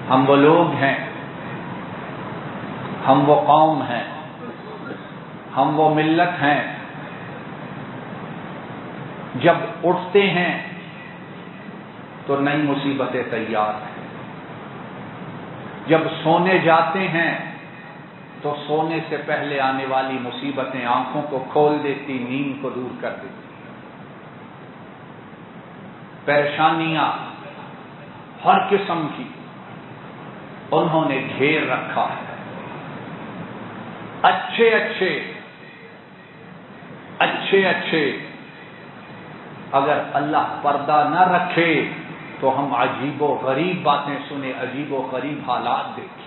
ہم وہ لوگ ہیں، ہم وہ قوم ہیں، ہم وہ ملت ہیں، جب اٹھتے ہیں تو نئی مصیبتیں تیار ہیں، جب سونے جاتے ہیں تو سونے سے پہلے آنے والی مصیبتیں آنکھوں کو کھول دیتی، نیند کو دور کر دیتی، پریشانیاں ہر قسم کی انہوں نے گھیر رکھا ہے۔ اچھے اگر اللہ پردہ نہ رکھے تو ہم عجیب و غریب باتیں سنیں، عجیب و غریب حالات دیکھیں۔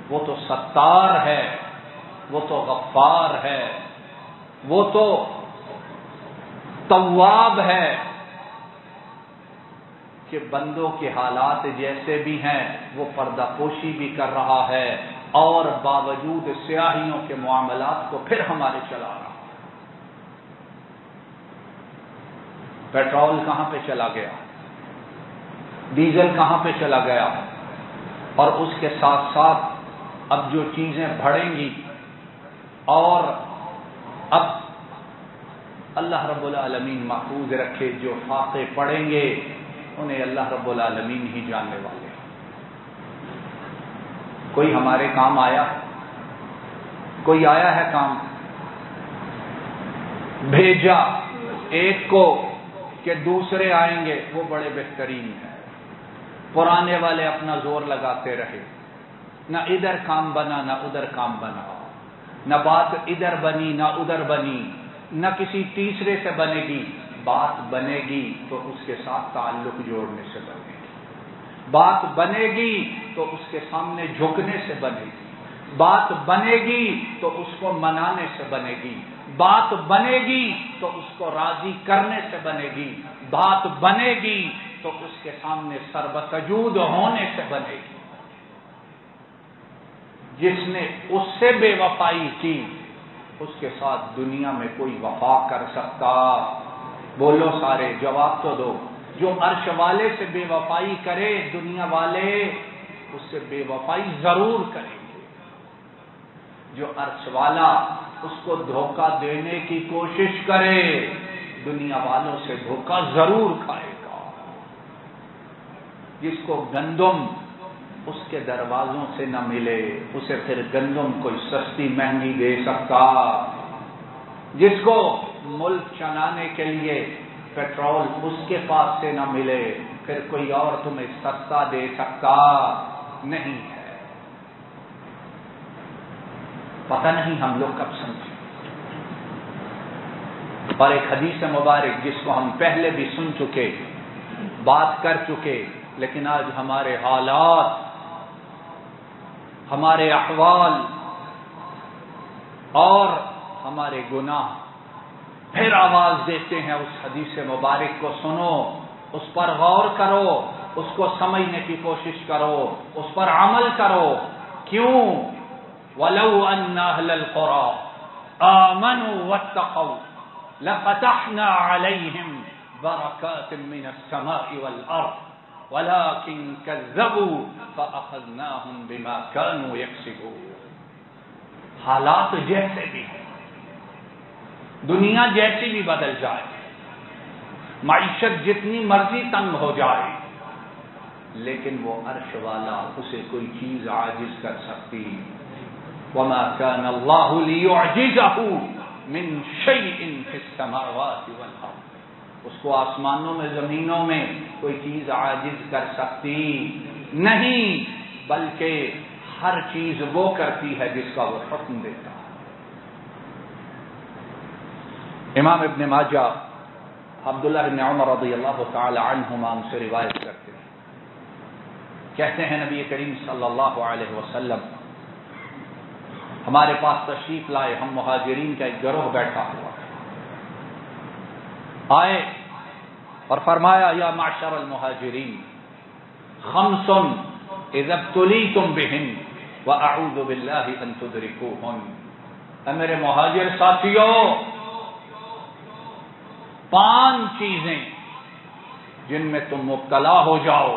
وہ تو ستار ہے، وہ تو غفار ہے، وہ تو تواب ہے کہ بندوں کے حالات جیسے بھی ہیں وہ پردہ پوشی بھی کر رہا ہے، اور باوجود سیاہیوں کے معاملات کو پھر ہمارے چلا رہا ہے۔ پیٹرول کہاں پہ چلا گیا، ڈیزل کہاں پہ چلا گیا، اور اس کے ساتھ ساتھ اب جو چیزیں بڑھیں گی، اور اب اللہ رب العالمین محفوظ رکھے جو فاقے پڑیں گے انہیں اللہ رب العالمین ہی جاننے والے ہیں۔ کوئی ہمارے کام آیا، کوئی آیا ہے کام، بھیجا ایک کو کہ دوسرے آئیں گے، وہ بڑے بہترین ہیں۔ پرانے والے اپنا زور لگاتے رہے، نہ ادھر کام بنا نہ ادھر کام بنا، نہ بات ادھر بنی نہ ادھر بنی، نہ کسی تیسرے سے بنے گی۔ بات بنے گی تو اس کے ساتھ تعلق جوڑنے سے بنے گی، بات بنے گی تو اس کے سامنے جھکنے سے بنے گی، بات بنے گی تو اس کو منانے سے بنے گی، بات بنے گی تو اس کو راضی کرنے سے بنے گی، بات بنے گی تو اس کے سامنے سربسجود ہونے سے بنے گی۔ جس نے اس سے بے وفائی کی اس کے ساتھ دنیا میں کوئی وفا کر سکتا؟ بولو سارے، جواب تو دو۔ جو عرش والے سے بے وفائی کرے دنیا والے اس سے بے وفائی ضرور کریں گے، جو عرش والا اس کو دھوکہ دینے کی کوشش کرے دنیا والوں سے دھوکہ ضرور کھائے گا۔ جس کو گندم اس کے دروازوں سے نہ ملے اسے پھر گندم کوئی سستی مہنگی دے سکتا؟ جس کو ملک چلانے کے لیے پیٹرول اس کے پاس سے نہ ملے پھر کوئی اور تمہیں سستا دے سکتا نہیں ہے۔ پتہ نہیں ہم لوگ کب سمجھیں۔ اور ایک حدیث مبارک جس کو ہم پہلے بھی سن چکے، بات کر چکے، لیکن آج ہمارے حالات، ہمارے احوال اور ہمارے گناہ پھر آواز دیتے ہیں۔ اس حدیث مبارک کو سنو، اس پر غور کرو، اس کو سمجھنے کی کوشش کرو، اس پر عمل کرو۔ کیوں؟ وَلَوْ أَنَّ أَهْلَ الْقُرَىٰ آمَنُوا وَاتَّقَوْا لَفَتَحْنَا عَلَيْهِمْ بَرَكَاتٍ مِّنَ السَّمَاءِ وَالْأَرْضِ وَلَٰكِن كَذَّبُوا فَأَخَذْنَاهُمْ بِمَا كَانُوا يَكْسِبُونَ۔ حالات جیسے بھی ہیں، دنیا جیسی بھی بدل جائے، معیشت جتنی مرضی تنگ ہو جائے، لیکن وہ عرش والا اسے کوئی چیز عاجز کر سکتی۔ وَمَا كَانَ اللَّهُ لِيُعْجِزَهُ مِنْ شَيْءٍ فِي السَّمَاوَاتِ وَالْأَرْضِ۔ اس کو آسمانوں میں زمینوں میں کوئی چیز عاجز کر سکتی نہیں، بلکہ ہر چیز وہ کرتی ہے جس کا وہ حکم دیتا ہے۔ امام ابن ماجہ عبداللہ بن عمر رضی اللہ تعالی عنہما سے روایت کرتے ہیں، کہتے ہیں نبی کریم صلی اللہ علیہ وسلم ہمارے پاس تشریف لائے، ہم مہاجرین کا ایک گروہ بیٹھا ہوا آئے اور فرمایا یا معشر المہاجرین خمس اذا ابتلیتم بہن واعوذ باللہ ان تدرکوہن۔ اے میرے مہاجر ساتھیوں، 5 چیزیں جن میں تم مبتلا ہو جاؤ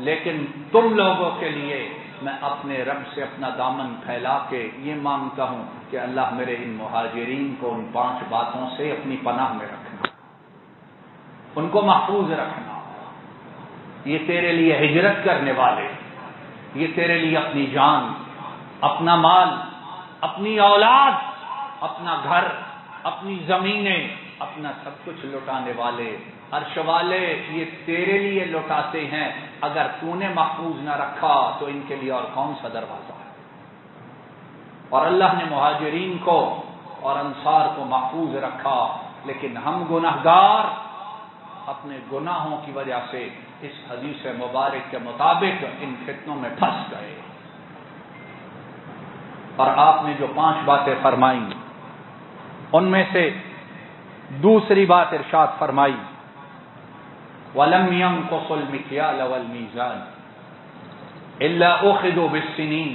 لیکن تم لوگوں کے لیے میں اپنے رب سے اپنا دامن پھیلا کے یہ مانگتا ہوں کہ اللہ میرے ان مہاجرین کو ان 5 باتوں سے اپنی پناہ میں رکھنا، ان کو محفوظ رکھنا۔ یہ تیرے لیے ہجرت کرنے والے، یہ تیرے لیے اپنی جان، اپنا مال، اپنی اولاد، اپنا گھر، اپنی زمینیں، اپنا سب کچھ لٹانے والے، عرش والے یہ تیرے لیے لٹاتے ہیں۔ اگر تو نے محفوظ نہ رکھا تو ان کے لیے اور کون سا دروازہ ہے؟ اور اللہ نے مہاجرین کو اور انصار کو محفوظ رکھا، لیکن ہم گناہگار اپنے گناہوں کی وجہ سے اس حدیث مبارک کے مطابق ان فتنوں میں پھنس گئے۔ اور آپ نے جو 5 باتیں فرمائیں ان میں سے دوسری بات ارشاد فرمائی، وَلَمْ يَنْقُصُوا الْمِكْيَالَ وَالْمِيزَانَ إِلَّا أُخِذُوا بِالسِّنِينِ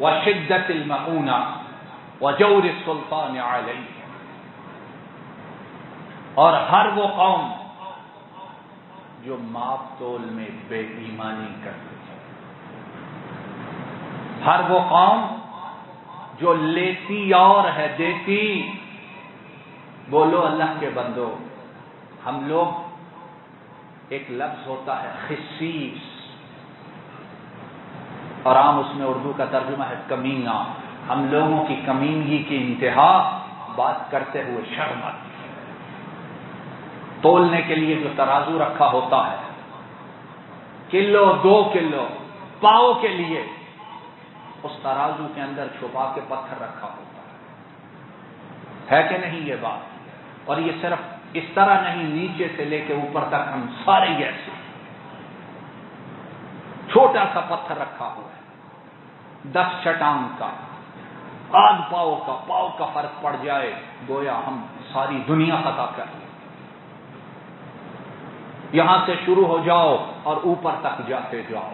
وَشِدَّةِ الْمَؤُونَةِ وَجَوْرِ السُّلْطَانِ عَلَيْهِمْ۔ اور ہر وہ قوم جو ماپ تول میں بے ایمانی کرتی ہے، ہر وہ قوم جو لیتی اور ہے دیتی، بولو اللہ کے بندو، ہم لوگ ایک لفظ ہوتا ہے خسیس، اور عام اس میں اردو کا ترجمہ ہے کمینہ۔ ہم لوگوں کی کمینگی کی انتہا بات کرتے ہوئے شرم آتی ہے۔ تولنے کے لیے جو ترازو رکھا ہوتا ہے، کلو 2 کلو پاؤ کے لیے، اس ترازو کے اندر چھپا کے پتھر رکھا ہوتا ہے کہ نہیں یہ بات؟ اور یہ صرف اس طرح نہیں، نیچے سے لے کے اوپر تک ہم سارے ایسے چھوٹا سا پتھر رکھا ہوا ہے، 10 چٹان کا، آدھ پاؤ کا فرق پڑ جائے گویا ہم ساری دنیا فتح کر لیں۔ یہاں سے شروع ہو جاؤ اور اوپر تک جاتے جاؤ۔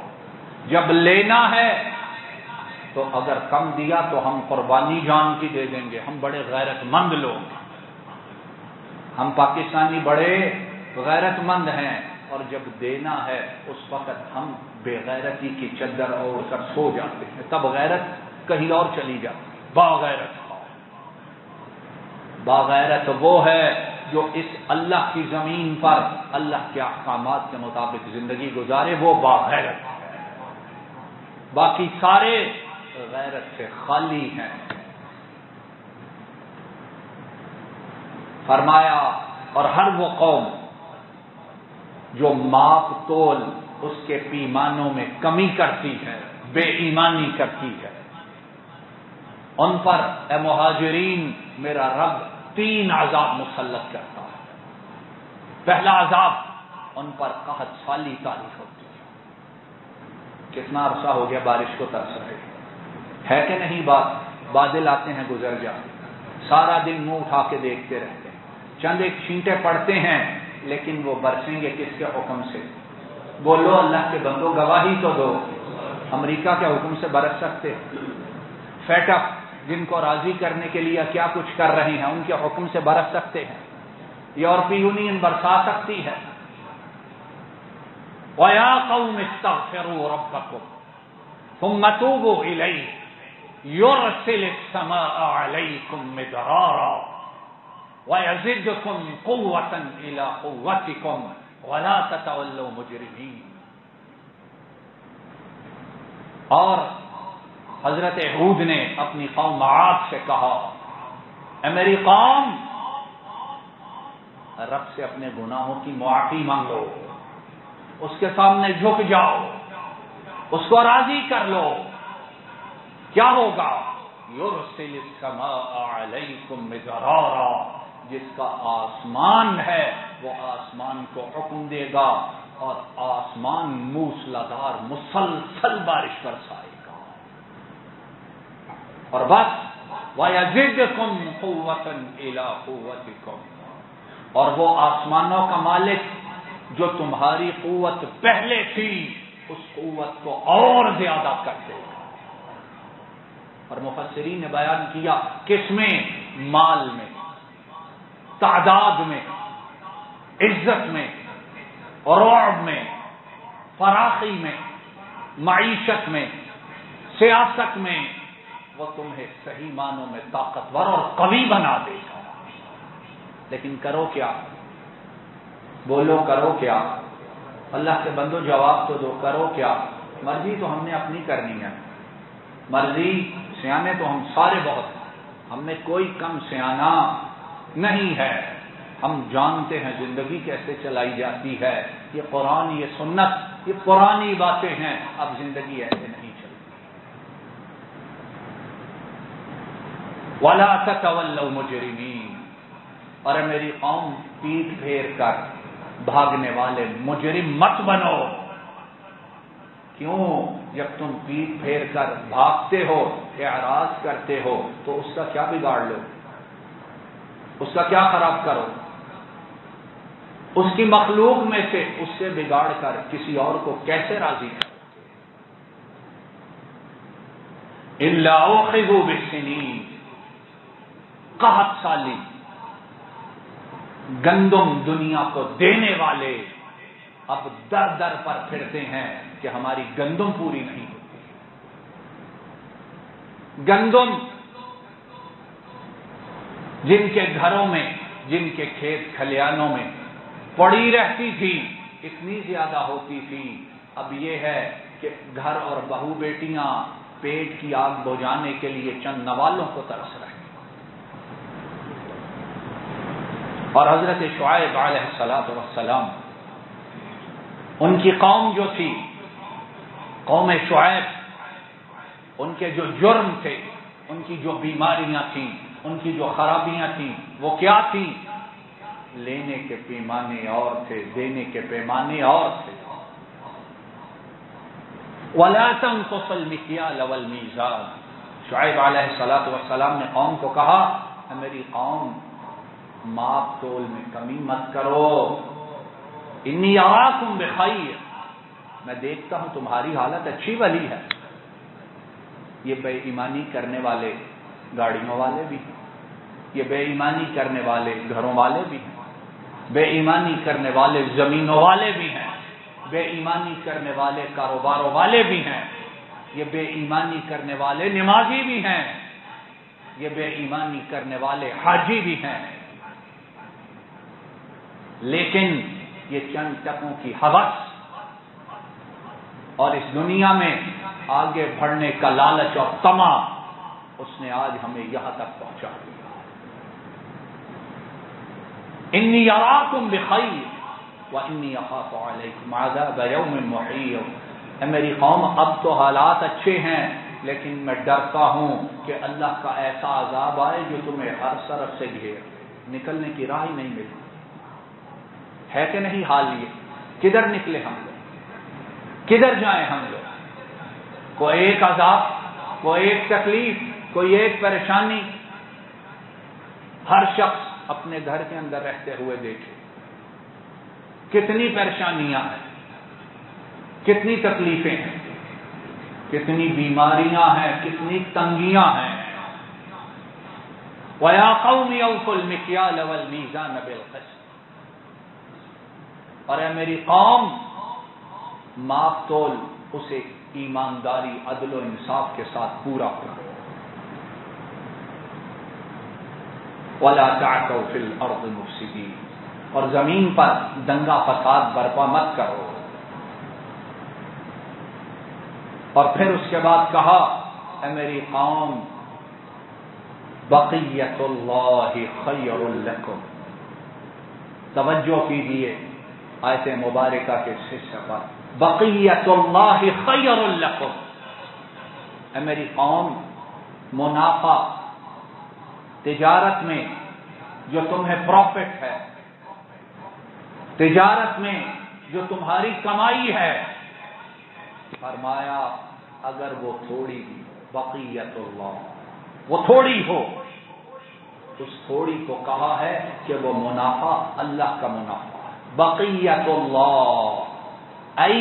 جب لینا ہے تو اگر کم دیا تو ہم قربانی جان کی دے دیں گے، ہم بڑے غیرت مند لوگ، ہم پاکستانی بڑے غیرت مند ہیں، اور جب دینا ہے اس وقت ہم بے غیرتی کی چادر اوڑھ کر سو جاتے ہیں، تب غیرت کہیں اور چلی جاتی۔ باغیرت وہ ہے جو اس اللہ کی زمین پر اللہ کے احکامات کے مطابق زندگی گزارے، وہ باغیرت ہے۔ باقی سارے غیرت سے خالی ہیں۔ فرمایا اور ہر وہ قوم جو ماپ تول اس کے پیمانوں میں کمی کرتی ہے، بے ایمانی کرتی ہے، ان پر اے مہاجرین میرا رب 3 عذاب مسلط کرتا ہے۔ پہلا عذاب ان پر قحط سالی طاری ہوتی ہے۔ کتنا عرصہ ہو گیا بارش کو ترس رہے ہے کہ نہیں؟ بادل آتے ہیں گزر جاتے، سارا دن منہ اٹھا کے دیکھتے رہتے ہیں، چند ایک چھینٹے پڑتے ہیں، لیکن وہ برسیں گے کس کے حکم سے؟ بولو اللہ کے بندو گواہی تو دو۔ امریکہ کے حکم سے برس سکتے؟ فیٹ اپ جن کو راضی کرنے کے لیے کیا کچھ کر رہے ہیں ان کے حکم سے برس سکتے ہیں؟ یورپی یونین برسا سکتی ہے؟ وَيَا قَوْمِ اسْتَغْفِرُوا رَبَّكُمْ ثُمَّ تُوبُوا إِلَيْهِ يُرْسِلِ السَّمَاءَ عَلَيْكُمْ مِدْرَارًا وَيَزِدْكُمْ قُوَّةً إِلَى قُوَّتِكُمْ وَلَا تَتَوَلَّوْا مُجْرِمِينَ۔ اور حضرت ہود نے اپنی قوم عاد سے کہا، اے میری قوم رب سے اپنے گناہوں کی معافی مانگو، اس کے سامنے جھک جاؤ، اس کو راضی کر لو، کیا ہوگا؟ یرسل السماء علیکم مدرارا، جس کا آسمان ہے وہ آسمان کو حکم دے گا اور آسمان موسلادھار مسلسل بارش برسائے گا، اور بس وَيَزِدْكُمْ قُوَّةً إِلَى قُوَّتِكُمْ، اور وہ آسمانوں کا مالک جو تمہاری قوت پہلے تھی اس قوت کو اور زیادہ کر دے گا۔ اور مفسرین نے بیان کیا کس میں؟ مال میں، تعداد میں، عزت میں، رعب میں، فراخی میں، معیشت میں، سیاست میں، وہ تمہیں صحیح معنوں میں طاقتور اور قوی بنا دے گا۔ لیکن کرو کیا؟ بولو کرو کیا؟ اللہ کے بندو جواب تو دو، کرو کیا؟ مرضی تو ہم نے اپنی کرنی ہے، مرضی، سیانے تو ہم سارے بہت ہیں، ہم میں کوئی کم سیانا نہیں ہے، ہم جانتے ہیں زندگی کیسے چلائی جاتی ہے، یہ قرآن، یہ سنت، یہ پرانی باتیں ہیں، اب زندگی ایسے نہیں چلتی۔ وَلَا تَتَوَلَّوْا مُجْرِمِينَ، اور میری قوم پیٹ پھیر کر بھاگنے والے مجرم مت بنو۔ کیوں؟ جب تم پیٹ پھیر کر بھاگتے ہو، اعراض کرتے ہو، تو اس کا کیا بگاڑ لو، اس کا کیا خراب کرو؟ اس کی مخلوق میں سے اس سے بگاڑ کر کسی اور کو کیسے راضی کرو؟ إِلَّا أُخِذُوا بِالسِّنِينَ، قحط سالی، گندم دنیا کو دینے والے اب در در پر پھرتے ہیں کہ ہماری گندم پوری نہیں ہوتی۔ گندم جن کے گھروں میں، جن کے کھیت کھلیانوں میں پڑی رہتی تھی، اتنی زیادہ ہوتی تھی، اب یہ ہے کہ گھر اور بہو بیٹیاں پیٹ کی آگ بجھانے کے لیے چند نوالوں کو ترس رہے ہیں۔ اور حضرت شعیب علیہ الصلوۃ والسلام، ان کی قوم جو تھی، قوم شعیب، ان کے جو جرم تھے، ان کی جو بیماریاں تھیں، ان کی جو خرابیاں تھیں، وہ کیا تھیں؟ لینے کے پیمانے اور تھے، دینے کے پیمانے اور تھے۔ وَلَا تَنقُصُوا الْمِكْيَالَ وَالْمِيزَانَ، شعیب علیہ الصلوۃ والسلام نے قوم کو کہا، اے میری قوم، ماپ تول میں کمی مت کرو، انی اراکم بخیر، میں دیکھتا ہوں تمہاری حالت اچھی بھلی ہے۔ یہ بے ایمانی کرنے والے گاڑیوں والے بھی ہیں، یہ بے ایمانی کرنے والے گھروں والے بھی ہیں، بے ایمانی کرنے والے زمینوں والے بھی ہیں، بے ایمانی کرنے والے کاروباروں والے بھی ہیں، یہ بے ایمانی کرنے والے نمازی بھی ہیں، یہ بے ایمانی کرنے والے حاجی بھی ہیں۔ لیکن یہ چند ٹکوں کی ہوس اور اس دنیا میں آگے بڑھنے کا لالچ اور طمع، اس نے آج ہمیں یہاں تک پہنچا دیا۔ انی اراکم بخیر وانی اخاف علیکم عذاب یوم محیط، اے میری قوم، اب تو حالات اچھے ہیں، لیکن میں ڈرتا ہوں کہ اللہ کا ایسا عذاب آئے جو تمہیں ہر طرف سے گھیر، نکلنے کی راہ ہی نہیں ملتی۔ ہے کہ نہیں حال؟ یہ کدھر نکلے ہم لوگ، کدھر جائیں ہم لوگ؟ کوئی ایک عذاب، کوئی ایک تکلیف، کوئی ایک پریشانی، ہر شخص اپنے گھر کے اندر رہتے ہوئے دیکھے کتنی پریشانیاں ہیں، کتنی تکلیفیں ہیں، کتنی بیماریاں ہیں، کتنی تنگیاں ہیں۔ وَيَا قَوْمِ أَوْفُوا الْمِكْيَالَ وَالْمِيزَانَ بِالْقِسْطِ، اور اے میری قوم، ماپ تول اسے ایمانداری، عدل و انصاف کے ساتھ پورا کرو۔ وَلَا تَعْثَوْا فِي الْأَرْضِ مُفْسِدِينَ، اور زمین پر دنگا فساد برپا مت کرو۔ اور پھر اس کے بعد کہا، اے میری قوم، بقیت اللہ خیر لکم، توجہ کیجیے آیت مبارکہ کے حصے پر، بقیت اللہ خیر لکم، اے میری قوم، منافع تجارت میں جو تمہیں پروفٹ ہے، تجارت میں جو تمہاری کمائی ہے، فرمایا اگر وہ تھوڑی بھی، بقیت اللہ، وہ تھوڑی ہو، اس تھوڑی کو کہا ہے کہ وہ منافع اللہ کا منافع ہے۔ بقیت اللہ ای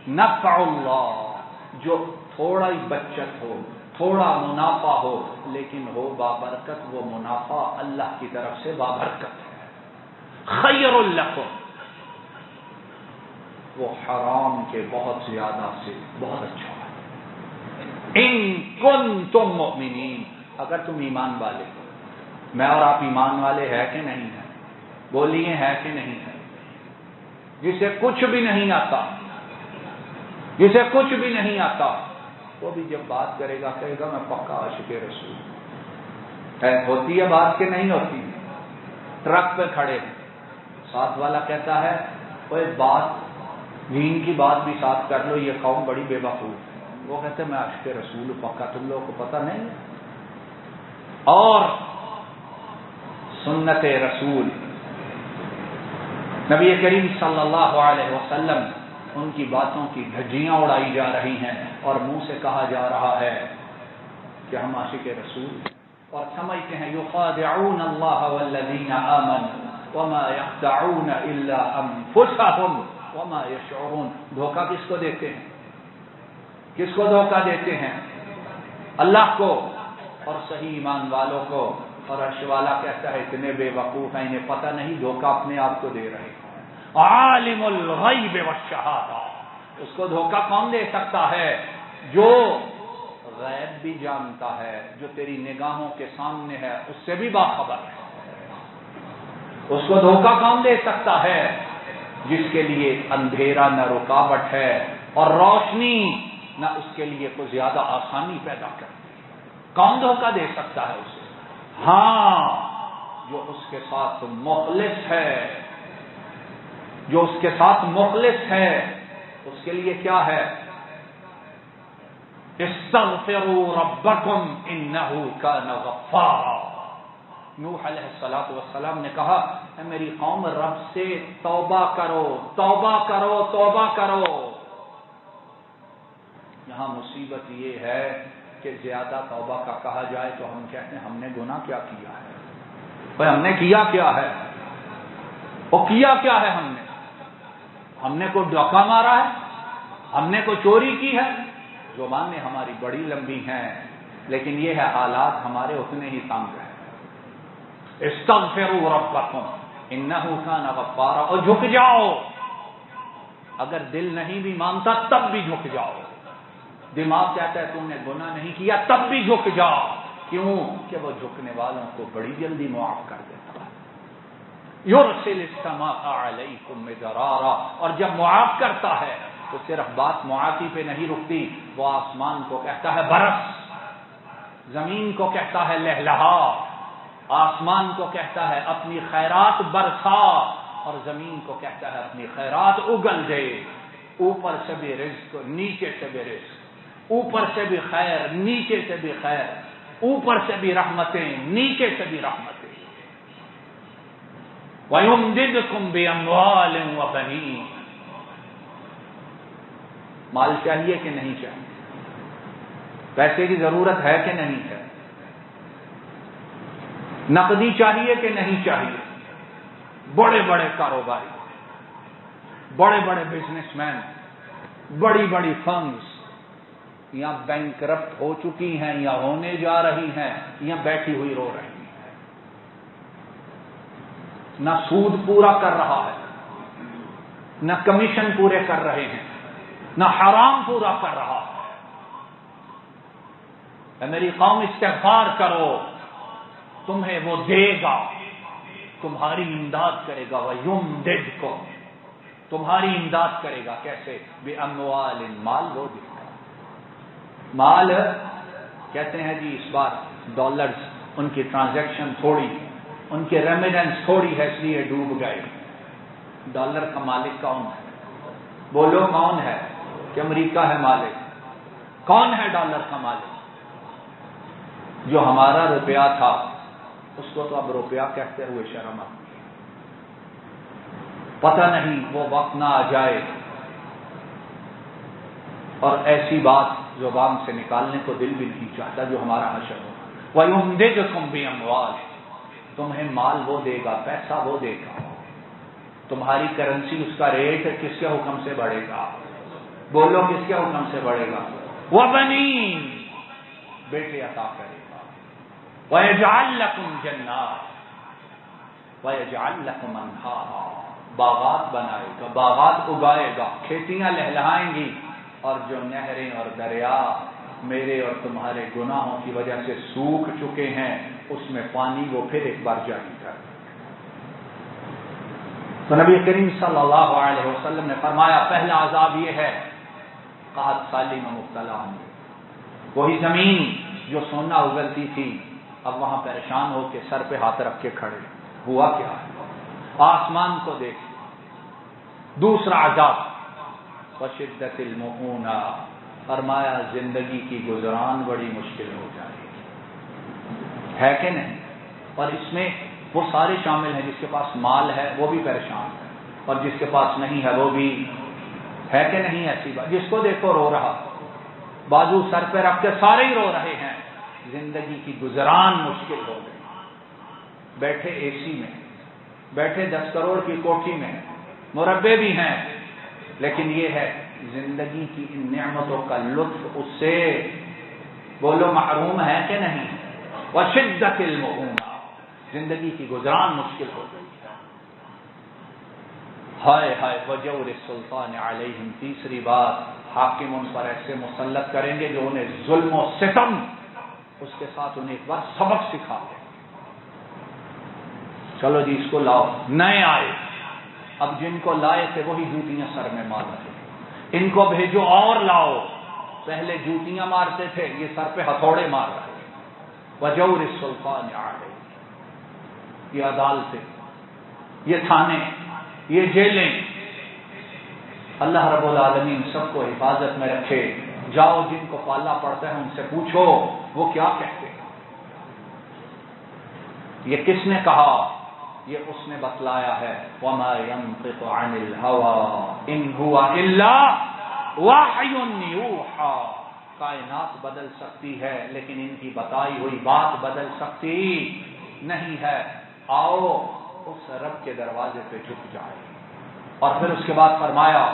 نفع اللہ، جو تھوڑا ہی بچت ہو، تھوڑا منافع ہو، لیکن ہو بابرکت، وہ منافع اللہ کی طرف سے بابرکت ہے۔ خیر لکم، وہ حرام کے بہت زیادہ سے بہت اچھا ہے۔ ان کنتم مؤمنین، اگر تم ایمان والے ہو۔ میں اور آپ ایمان والے ہیں کہ نہیں ہیں؟ بولیے ہے کہ نہیں ہے؟ جسے کچھ بھی نہیں آتا، جسے کچھ بھی نہیں آتا، وہ بھی جب بات کرے گا کہے گا میں پکا عاشق رسول ہوں۔ ہوتی ہے بات کہ نہیں ہوتی؟ ٹرک پہ کھڑے ہیں، ساتھ والا کہتا ہے وہ بات دین کی بات بھی ساتھ کر لو، یہ قوم بڑی بے وقوف ہے۔ وہ کہتے ہیں میں عاشق رسول پکا، تم لوگوں کو پتہ نہیں۔ اور سنت رسول نبی کریم صلی اللہ علیہ وسلم، ان کی باتوں کی دھجیاں اڑائی جا رہی ہیں اور منہ سے کہا جا رہا ہے کہ ہم عاشق رسول، اور سمجھتے ہیں یخادعون اللہ والذین آمنوا وما یخدعون الا انفسهم وما یشعرون۔ دھوکہ کس کو دیتے ہیں؟ کس کو دھوکہ دیتے ہیں؟ اللہ کو اور صحیح ایمان والوں کو۔ اور عرش والا کہتا ہے اتنے بے وقوف ہیں، انہیں پتہ نہیں، دھوکہ اپنے آپ کو دے رہے ہیں۔ عالم الغیب والشہادہ، اس کو دھوکہ کون دے سکتا ہے؟ جو غیب بھی جانتا ہے، جو تیری نگاہوں کے سامنے ہے اس سے بھی باخبر ہے۔ اس کو دھوکہ کون دے سکتا ہے؟ جس کے لیے اندھیرا نہ رکاوٹ ہے اور روشنی نہ اس کے لیے کوئی زیادہ آسانی پیدا کرتی ہے۔ کون دھوکہ دے سکتا ہے اسے؟ ہاں، جو اس کے ساتھ مخلص ہے، جو اس کے ساتھ مخلص ہے، اس کے لیے کیا ہے؟ استغفروا ربکم انہ کان غفارا۔ نوح علیہ الصلوۃ والسلام نے کہا اے میری قوم، رب سے توبہ کرو، توبہ کرو، توبہ کرو۔ یہاں مصیبت یہ ہے کہ زیادہ توبہ کا کہا جائے تو ہم کہتے ہیں ہم نے گناہ کیا کیا ہے؟ بھائی ہم نے کیا کیا ہے؟ وہ کیا کیا ہے ہم نے کوئی ڈاکہ مارا ہے؟ ہم نے کوئی چوری کی ہے؟ زبانیں ہماری بڑی لمبی ہیں، لیکن یہ ہے حالات ہمارے اتنے ہی تنگ ہیں۔ استغفروا ربکم انہ کان غفارا، اور جھک جاؤ، اگر دل نہیں بھی مانتا تب بھی جھک جاؤ۔ دماغ کہتا ہے تم نے گناہ نہیں کیا تب بھی جھک جاؤ، کیوں کہ وہ جھکنے والوں کو بڑی جلدی معاف کر دیتا ہے۔ یرسل السماء علیکم مدرارا، اور جب معاف کرتا ہے تو صرف بات معافی پہ نہیں رکتی، وہ آسمان کو کہتا ہے برس، زمین کو کہتا ہے لہلہا، آسمان کو کہتا ہے اپنی خیرات برسا، اور زمین کو کہتا ہے اپنی خیرات اگل دے۔ اوپر سے بھی رزق، نیچے سے بھی رزق، اوپر سے بھی خیر، نیچے سے بھی خیر، اوپر سے بھی رحمتیں، نیچے سے بھی رحمتیں۔ وَيُمْدِدْكُمْ بِأَمْوَالٍ وَبَنِينَ، مال چاہیے کہ نہیں چاہیے؟ پیسے کی ضرورت ہے کہ نہیں ہے؟ نقدی چاہیے کہ نہیں چاہیے؟ بڑے بڑے کاروباری، بڑے بڑے بزنس مین، بڑی بڑی فرمز یا بینکرپٹ ہو چکی ہیں یا ہونے جا رہی ہیں یا بیٹھی ہوئی رو رہی ہیں، نہ سود پورا کر رہا ہے، نہ کمیشن پورے کر رہے ہیں، نہ حرام پورا کر رہا ہے۔ اے میری قوم استغفار کرو، تمہیں وہ دے گا، تمہاری امداد کرے گا۔ وَيُمْدِدْكُمْ، تمہاری امداد کرے گا کیسے؟ بِأَمْوَالٍ، مال وہ دے گا۔ مال کہتے ہیں جی اس بار ڈالرز ان کی ٹرانزیکشن تھوڑی، ان کے ریمیڈنس تھوڑی ہے اس لیے ڈوب گئے۔ ڈالر کا مالک کون ہے؟ بولو کون ہے؟ کہ امریکہ ہے مالک؟ کون ہے ڈالر کا مالک؟ جو ہمارا روپیہ تھا اس کو تو اب روپیہ کہتے ہوئے شرم آتی ہے۔ پتہ نہیں وہ وقت نہ آ جائے اور ایسی بات زبان سے نکالنے کو دل بھی نہیں چاہتا جو ہمارا حشر ہو۔ وَيُمْدِدْكُمْ بِأَمْوَالٍ، تمہیں مال وہ دے گا، پیسہ وہ دے گا، تمہاری کرنسی اس کا ریٹ کس کے حکم سے بڑھے گا؟ بولو کس کے حکم سے بڑھے گا؟ وَبَنِينَ، بیٹے عطا کرے گا۔ وَيَجْعَلْ لَكُمْ جَنَّاتٍ وَيَجْعَلْ لَكُمْ أَنْهَارًا، باغات بنائے گا، باغات اگائے گا، کھیتیاں لہلہائیں گی، اور جو نہریں اور دریا میرے اور تمہارے گناہوں کی وجہ سے سوکھ چکے ہیں اس میں پانی وہ پھر ایک بار جاری کر۔ تو نبی کریم صلی اللہ علیہ وسلم نے فرمایا پہلا عذاب یہ ہے قحط سالی میں مبتلا ہوں گے۔ وہی زمین جو سونا اگلتی تھی اب وہاں پریشان ہو کے سر پہ ہاتھ رکھ کے کھڑے، ہوا کیا ہے؟ آسمان کو دیکھ۔ دوسرا عذاب وشدت المؤونہ، فرمایا زندگی کی گزران بڑی مشکل ہو جائے گی، ہے کہ نہیں؟ اور اس میں وہ سارے شامل ہیں، جس کے پاس مال ہے وہ بھی پریشان ہے، اور جس کے پاس نہیں ہے وہ بھی، ہے کہ نہیں ایسی بات؟ جس کو دیکھو رو رہا، بازو سر پہ رکھ کے سارے ہی رو رہے ہیں، زندگی کی گزران مشکل ہو گئی۔ بیٹھے اے سی میں، بیٹھے 10 کروڑ کی کوٹھی میں، مربے بھی ہیں، لیکن یہ ہے زندگی کی ان نعمتوں کا لطف اس سے بولو محروم ہے کہ نہیں؟ وشدت المؤونہ، زندگی کی گزران مشکل ہو گئی ہے۔ ہائے ہائے وجور السلطان علیہم، تیسری بات حاکم ان پر ایسے مسلط کریں گے جو انہیں ظلم و ستم، اس کے ساتھ انہیں ایک بار سبق سکھا دیں۔ چلو جی اس کو لاؤ، نئے آئے، اب جن کو لائے تھے وہی جوتیاں سر میں مار رہے، ان کو بھیجو اور لاؤ، پہلے جوتیاں مارتے تھے یہ سر پہ ہتھوڑے مار رہے۔ وجور السلطان علیہ، یہ عدالتیں، یہ تھانے، یہ جیلیں، اللہ رب العالمین سب کو حفاظت میں رکھے۔ جاؤ جن کو پالا پڑتا ہے ان سے پوچھو وہ کیا کہتے ہیں۔ یہ کس نے کہا؟ یہ اس نے بتلایا ہے، وَمَا يَنطِقُ عَنِ الْهَوَىٰ إِنْ هُوَ إِلَّا وَحْيٌ يُوحَىٰ، کائنات بدل سکتی ہے لیکن ان کی بتائی ہوئی بات بدل سکتی نہیں ہے۔ آؤ اس رب کے دروازے پہ جھک جائے۔ اور پھر اس کے بعد فرمایا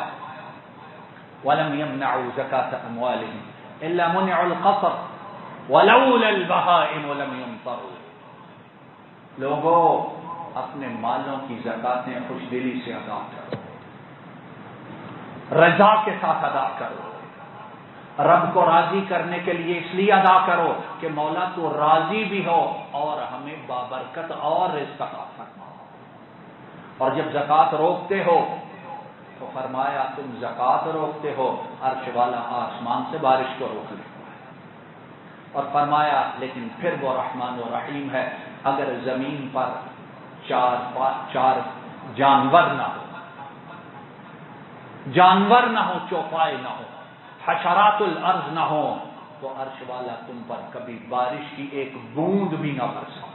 وَلَمْ يَمْنَعُوا زَكَاةَ أَمْوَالِهِمْ إِلَّا مُنِعُوا الْقَطْرَ وَلَوْلَا الْبَهَائِمُ لَمْ يُمْطَرُوا، لوگوں اپنے مالوں کی زکاتیں خوش دلی سے ادا کرو، رضا کے ساتھ ادا کرو، رب کو راضی کرنے کے لیے اس لیے ادا کرو کہ مولا تو راضی بھی ہو اور ہمیں بابرکت اور رزق عطا فرما۔ اور جب زکات روکتے ہو تو فرمایا تم زکات روکتے ہو، عرش والا آسمان سے بارش کو روک لے، اور فرمایا لیکن پھر وہ رحمان و رحیم ہے، اگر زمین پر چار جانور نہ ہو، چوپائے نہ ہو، حشرات الارض نہ ہو، تو عرش والا تم پر کبھی بارش کی ایک بوند بھی نہ برسا۔